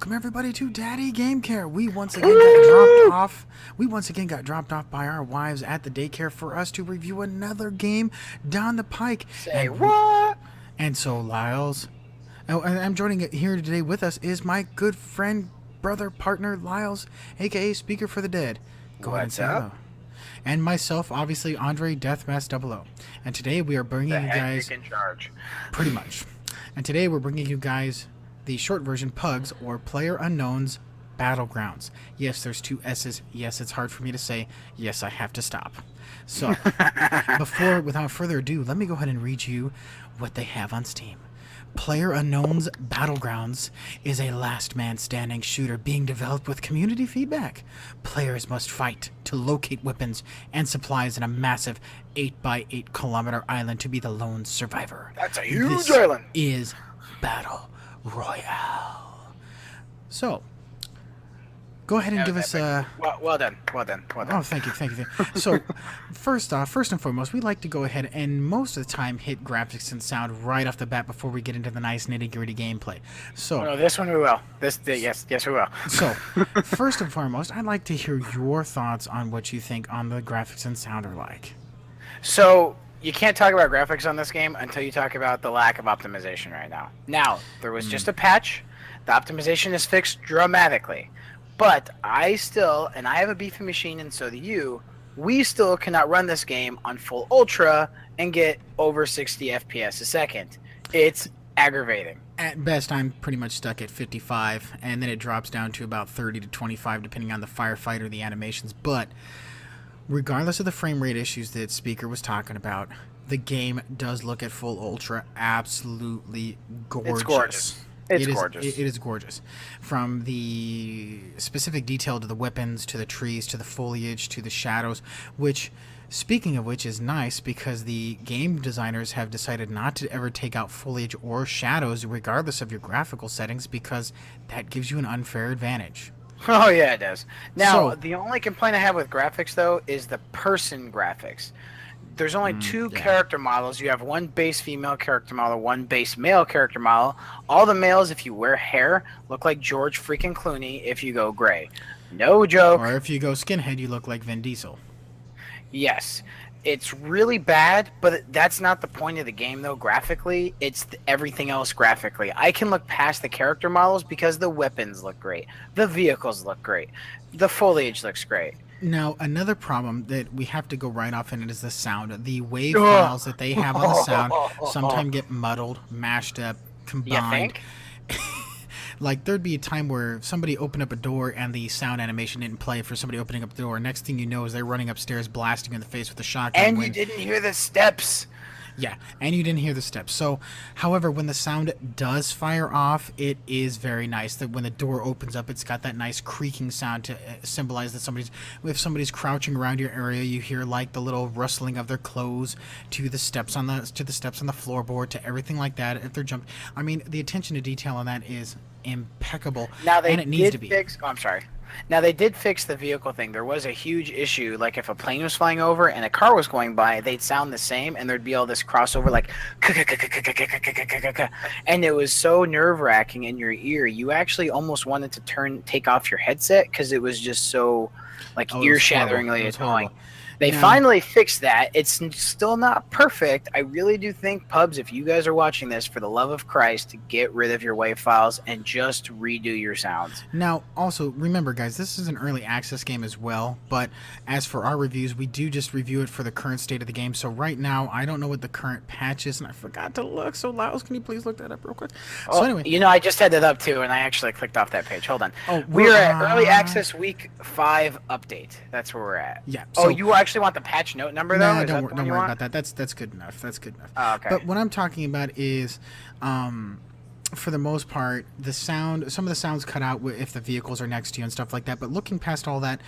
Welcome everybody to Daddy Game Care. We once again got dropped off. We once again got dropped off by our wives at the daycare for us to review another game down the pike. Say what? And so Lyles, and I'm joining it here today with us is my good friend, brother, partner Lyles, aka Speaker for the Dead. Go ahead and say hello. And myself, obviously, Andre Deathmask 00. And today we are bringing you guys in charge. pretty much. And today we're bringing you guys the short version Pugs or PlayerUnknown's Battlegrounds. Yes, there's two S's. Yes, it's hard for me to say. Yes, I have to stop. So, without further ado, let me go ahead and read you what they have on Steam. PlayerUnknown's Battlegrounds is a last man standing shooter being developed with community feedback. Players must fight to locate weapons and supplies in a massive 8x8 kilometer island to be the lone survivor. That's a huge This island. is Battle Royale. So, go ahead and give us a... Well done. Oh, thank you. So, first and foremost, we like to go ahead and most of the time hit graphics and sound right off the bat before we get into the nice nitty-gritty gameplay. So, No, this one we will. Yes, we will. So, first and foremost, I'd like to hear your thoughts on what you think on the graphics and sound are like. So, you can't talk about graphics on this game until you talk about the lack of optimization right now. Now, there was just a patch. The optimization is fixed dramatically. But I have a beefy machine and so do you, we still cannot run this game on full ultra and get over 60 FPS a second. It's aggravating. At best, I'm pretty much stuck at 55, and then it drops down to about 30 to 25, depending on the firefight or the animations. But regardless of the frame rate issues that Speaker was talking about, the game does look at full ultra absolutely gorgeous. It's gorgeous. It's gorgeous. It is gorgeous. From the specific detail to the weapons, to the trees, to the foliage, to the shadows, which, speaking of which, is nice because the game designers have decided not to ever take out foliage or shadows regardless of your graphical settings because that gives you an unfair advantage. Oh, yeah, it does. Now, So- the only complaint I have with graphics, though, is the person graphics. There's only two character models. You have one base female character model, one base male character model. All the males, if you wear hair, look like George freaking Clooney if you go gray. No joke. Or if you go skinhead, you look like Vin Diesel. Yes. It's really bad, but that's not the point of the game, though, graphically. It's everything else graphically. I can look past the character models because the weapons look great. The vehicles look great. The foliage looks great. Now, another problem that we have to go right off in it is the sound. The wave files that they have on the sound sometimes get muddled, mashed up, combined. You think? Like, there'd be a time where somebody opened up a door and the sound animation didn't play for somebody opening up the door. Next thing you know is they're running upstairs, blasting you in the face with a shotgun. And you didn't hear the steps. Yeah, and you didn't hear the steps. So, however, when the sound does fire off, it is very nice. That when the door opens up, it's got that nice creaking sound to symbolize that if somebody's crouching around your area, you hear like the little rustling of their clothes to the steps on the floorboard to everything like that. If they're jumping, I mean, the attention to detail on that is impeccable. Now they and it needs to be. I'm sorry. Now they did fix the vehicle thing. There was a huge issue. Like if a plane was flying over and a car was going by, they'd sound the same, and there'd be all this crossover, like, and it was so nerve-wracking in your ear. You actually almost wanted to take off your headset because it was just so, like, ear-shatteringly annoying. They finally fixed that. It's still not perfect. I really do think, pubs, if you guys are watching this, for the love of Christ, get rid of your WAV files and just redo your sounds. Now, also, remember, guys, this is an early access game as well, but as for our reviews, we do just review it for the current state of the game. So right now, I don't know what the current patch is, and I forgot to look. So, Lyles, can you please look that up real quick? So anyway. You know, I just had that up, too, and I actually clicked off that page. Hold on. Oh, we're at Early Access Week 5 update. That's where we're at. Yeah. So, you actually want the patch note number, though? Nah, don't worry about that. That's good enough. That's good enough. Oh, okay. But what I'm talking about is, for the most part, the sound. Some of the sounds cut out if the vehicles are next to you and stuff like that. But looking past all that,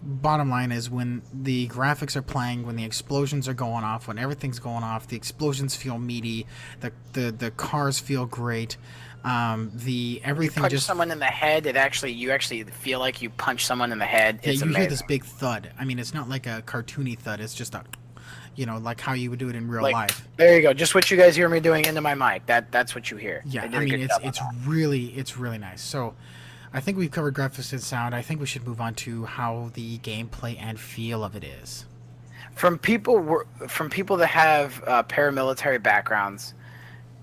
bottom line is when the graphics are playing, when the explosions are going off, when everything's going off, the explosions feel meaty. The cars feel great. Everything punch just someone in the head. You actually feel like you punch someone in the head. Yeah, it's you amazing. hear this big thud. I mean, it's not like a cartoony thud. It's just a, like how you would do it in real life. There you go. Just what you guys hear me doing into my mic. That's what you hear. Yeah, I mean, it's really nice. So, I think we've covered graphics and sound. I think we should move on to how the gameplay and feel of it is. From people that have paramilitary backgrounds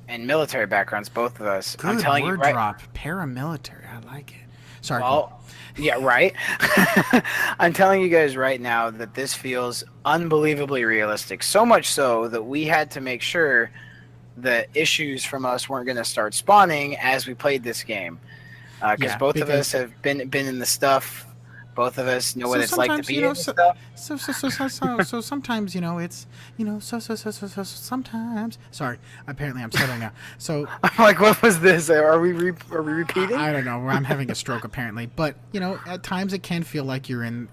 and military backgrounds, both of us. I'm Good telling you word right. drop. Paramilitary. I like it. Sorry. Go on. Well, yeah, right. I'm telling you guys right now that this feels unbelievably realistic. So much so that we had to make sure that issues from us weren't going to start spawning as we played this game, Yeah, both of because- us have been in the stuff. Both of us know what So it's like to sometimes, be you know, in the stuff. so sometimes, you know, it's, you know, sometimes. Sorry, apparently I'm stuttering now. So I'm like, what was this? Are we repeating? I don't know. I'm having a stroke apparently, but you know, at times it can feel like you're in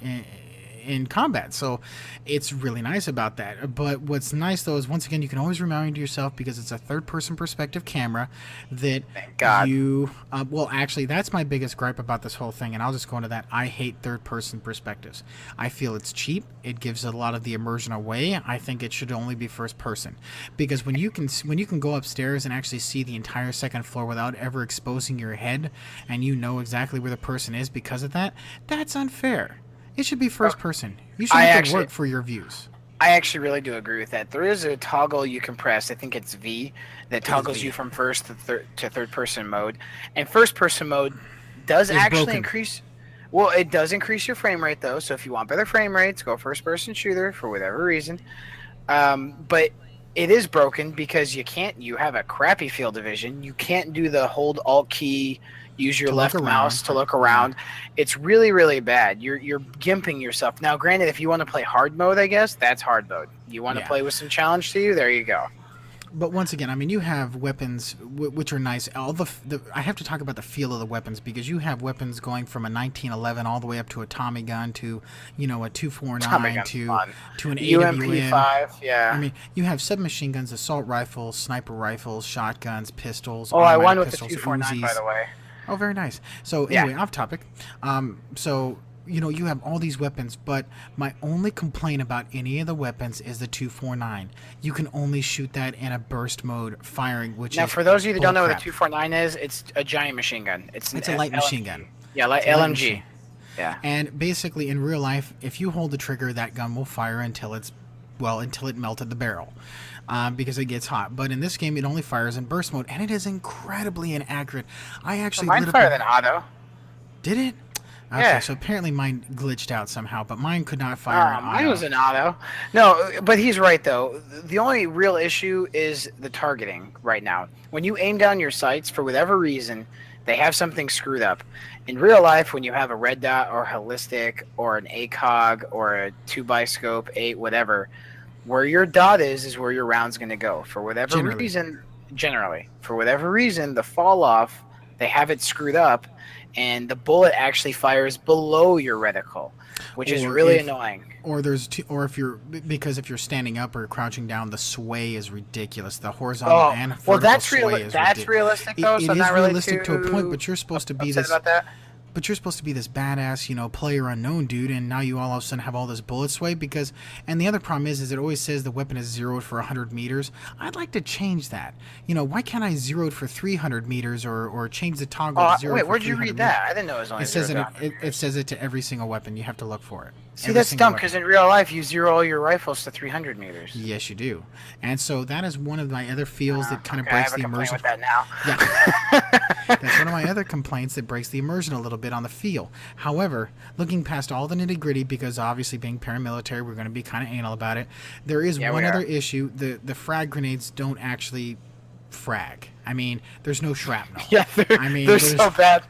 combat. So it's really nice about that. But what's nice though is once again you can always remind yourself, because it's a third-person perspective camera, that Thank God. you well, actually that's my biggest gripe about this whole thing, and I'll just go into that. I hate third-person perspectives. I feel it's cheap. It gives a lot of the immersion away. I think it should only be first person, because when you can go upstairs and actually see the entire second floor without ever exposing your head, and you know exactly where the person is because of that, that's unfair. It should be first person. You should have to work for your views. I actually really do agree with that. There is a toggle you can press. I think it's V that toggles V. you from first to third person mode, and first person mode does It's actually broken. increase. Well, it does increase your frame rate though. So if you want better frame rates, go first person shooter for whatever reason. But it is broken because you can't. You have a crappy field of vision. You can't do the hold Alt key, use your To left look mouse around. to look around. It's really, really bad. You're gimping yourself. Now, granted, if you want to play hard mode, I guess that's hard mode. You want to Yeah. play with some challenge to you? There you go. But once again, I mean, you have weapons which are nice. All the I have to talk about the feel of the weapons, because you have weapons going from a 1911 all the way up to a Tommy gun to, you know, a Tommy 249 gun's to fun. an AWM. UMP5, yeah. I mean, you have submachine guns, assault rifles, sniper rifles, shotguns, pistols. Oh, I won automatic with the pistols, 249, by Uzis. the way. Oh, very nice. So Yeah. anyway, off topic. So you know, you have all these weapons, but my only complaint about any of the weapons is the 249. You can only shoot that in a burst mode firing, which Now, is for those of you that don't know what a bullcrap. 249 is, it's a giant machine gun. It's It's a light machine gun. Yeah, like It's a light LMG. machine. Yeah. And basically, in real life, if you hold the trigger, that gun will fire until it melted the barrel, because it gets hot. But in this game, it only fires in burst mode, and it is incredibly inaccurate. I actually Mine lit up fire a- than auto. Did it? Okay, Yeah. so apparently mine glitched out somehow, but mine could not fire. in Mine auto. was an auto. No, but he's right though. The only real issue is the targeting right now. When you aim down your sights, for whatever reason, they have something screwed up. In real life, when you have a red dot or holistic or an ACOG or a 2x-scope, 8, whatever, where your dot is where your round's going to go. For whatever Generally. reason, for whatever reason, the fall off, they have it screwed up, and the bullet actually fires below your reticle, which is Or really if- annoying. Or there's two, or if you're, because if you're standing up or crouching down, the sway is ridiculous. The horizontal and vertical well, that's sway is that's ridiculous. realistic though. It so is not really realistic to a point, too but you're supposed to be upset this. about that. But you're supposed to be this badass, you know, player unknown dude, and now you all of a sudden have all this bullet sway because. And the other problem is it always says the weapon is zeroed for 100 meters. I'd like to change that. You know, why can't I zero it for 300 meters or change the toggle to zero? Wait, for where'd you 300 read that? I didn't know it was only It says it. zero to It 100. says it to every single weapon. You have to look for it. See, Every that's single dumb weapon. because in real life you zero all your rifles to 300 meters. Yes, you do. And so that is one of my other feels that kind of Okay, I breaks have a the complaint immersion. with that now. Yeah. That's one of my other complaints that breaks the immersion a little bit on the feel. However, looking past all the nitty gritty, because obviously being paramilitary, we're going to be kind of anal about it. There is Yeah, one we other are. issue: the frag grenades don't actually frag. I mean, there's no shrapnel. Yeah, they're, I mean, they're there's- so bad.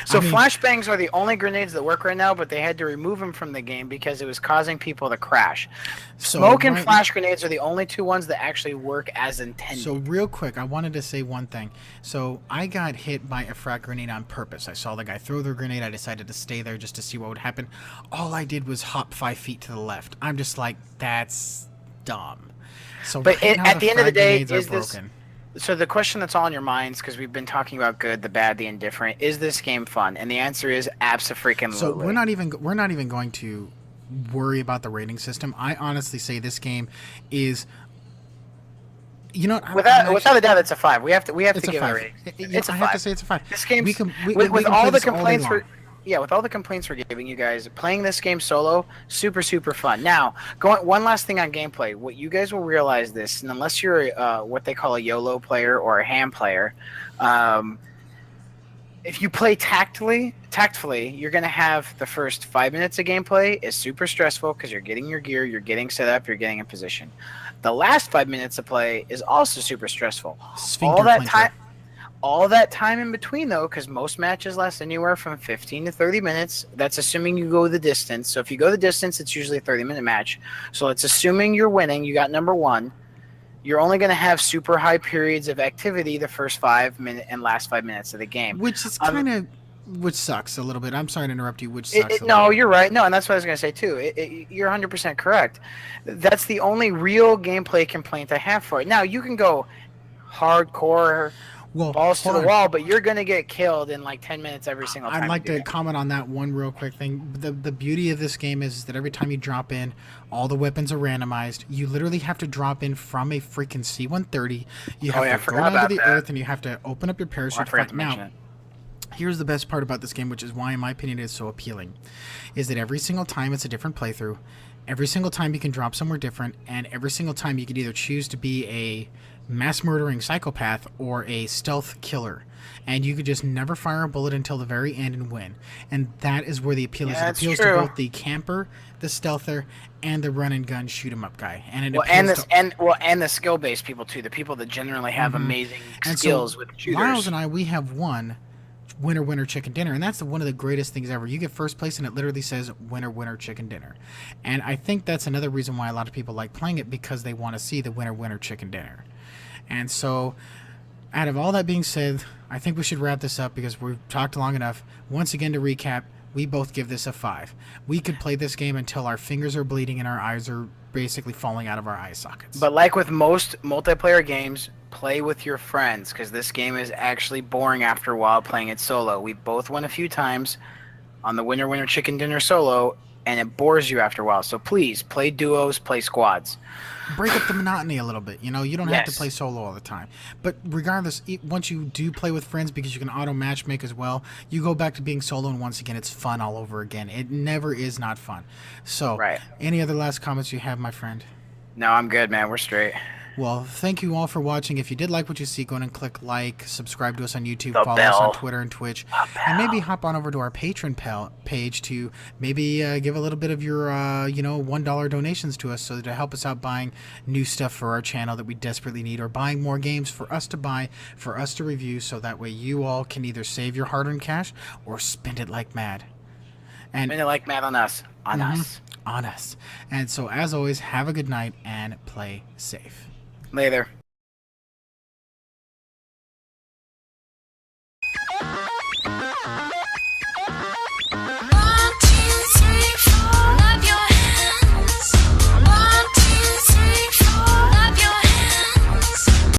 So I mean- flashbangs are the only grenades that work right now, but they had to remove them from the game because it was causing people to crash. So Smoke and right- flash grenades are the only two ones that actually work as intended. So real quick, I wanted to say one thing. So I got hit by a frag grenade on purpose. I saw the guy throw the grenade. I decided to stay there just to see what would happen. All I did was hop 5 feet to the left. I'm just like, that's dumb. So But right now at the end of the frag day, grenades are is this- broken. So the question that's all in your minds, because we've been talking about good, the bad, the indifferent, is this game fun? And the answer is abso-freaking-lutely. So we're not even going to worry about the rating system. I honestly say this game is You know what? Without a doubt, it's a 5. We have to It's a give it a 5. rating. It's It's a I have to 5. say it's a 5. This game's We can we with can all play the this all day complaints long. with all the complaints we're giving you guys, playing this game solo, super fun. Now, going one last thing on gameplay. What you guys will realize this, and unless you're what they call a YOLO player or a ham player, um, if you play tactfully, you're gonna have the first 5 minutes of gameplay is super stressful because you're getting your gear, you're getting set up, you're getting in position. The last 5 minutes of play is also super stressful. Sphincter All that clencher. time, all that time in between though, because most matches last anywhere from 15 to 30 minutes. That's assuming you go the distance. So if you go the distance, it's usually a 30-minute match. So it's assuming you're winning. You got number one. You're only going to have super high periods of activity the first 5 minute and last 5 minutes of the game. Which is which sucks a little bit. I'm sorry to interrupt you. Which It- sucks. it- a no, little bit. you're right. No, and that's what I was going to say too. You're 100% correct. That's the only real gameplay complaint I have for it. Now you can go hardcore, Well, balls to hold the on. wall, but you're going to get killed in like 10 minutes every single time. I'd like you do to comment on that one real quick thing. The beauty of this game is that every time you drop in, all the weapons are randomized. You literally have to drop in from a freaking C-130. You have Oh, yeah, I to go forgot down to about the that. earth, and you have to open up your Oh, I parachute. forgot to Now, mention it. here's the best part about this game, which is why, in my opinion, it is so appealing, is that every single time it's a different playthrough. Every single time you can drop somewhere different, and every single time you can either choose to be a mass murdering psychopath or a stealth killer. And you could just never fire a bullet until the very end and win. And that is where the appeal is. Yeah, It that's appeals true. to both the camper, the stealther, and the run and gun shoot 'em up guy. And it Well, appeals to and the skill based people too. The people that generally have amazing And skills so, with shooters. Miles and I, we have won winner chicken dinner, and that's one of the greatest things ever. You get first place and it literally says winner chicken dinner. And I think that's another reason why a lot of people like playing it, because they want to see the winner chicken dinner. And so, out of all that being said, I think we should wrap this up because we've talked long enough. Once again, to recap, we both give this a 5. We could play this game until our fingers are bleeding and our eyes are basically falling out of our eye sockets. But like with most multiplayer games, play with your friends because this game is actually boring after a while playing it solo. We both won a few times on the winner chicken dinner solo, and it bores you after a while. So please play duos, play squads. Break up the monotony a little bit. You know, you don't have to Yes. play solo all the time. But regardless, once you do play with friends, because you can auto matchmake as well, you go back to being solo, and once again, it's fun all over again. It never is not fun. So, Right. any other last comments you have, my friend? No, I'm good, man. We're straight. Well, thank you all for watching. If you did like what you see, go ahead and click like, subscribe to us on YouTube, The follow us on bell. Twitter and Twitch, and maybe hop on over to our Patreon page to maybe give a little bit of your, $1 donations to us so to help us out buying new stuff for our channel that we desperately need, or buying more games for us to buy, for us to review, so that way you all can either save your hard-earned cash or spend it like mad. And Minute like mad on us. On us. on us. And so, as always, have a good night and play safe. Later.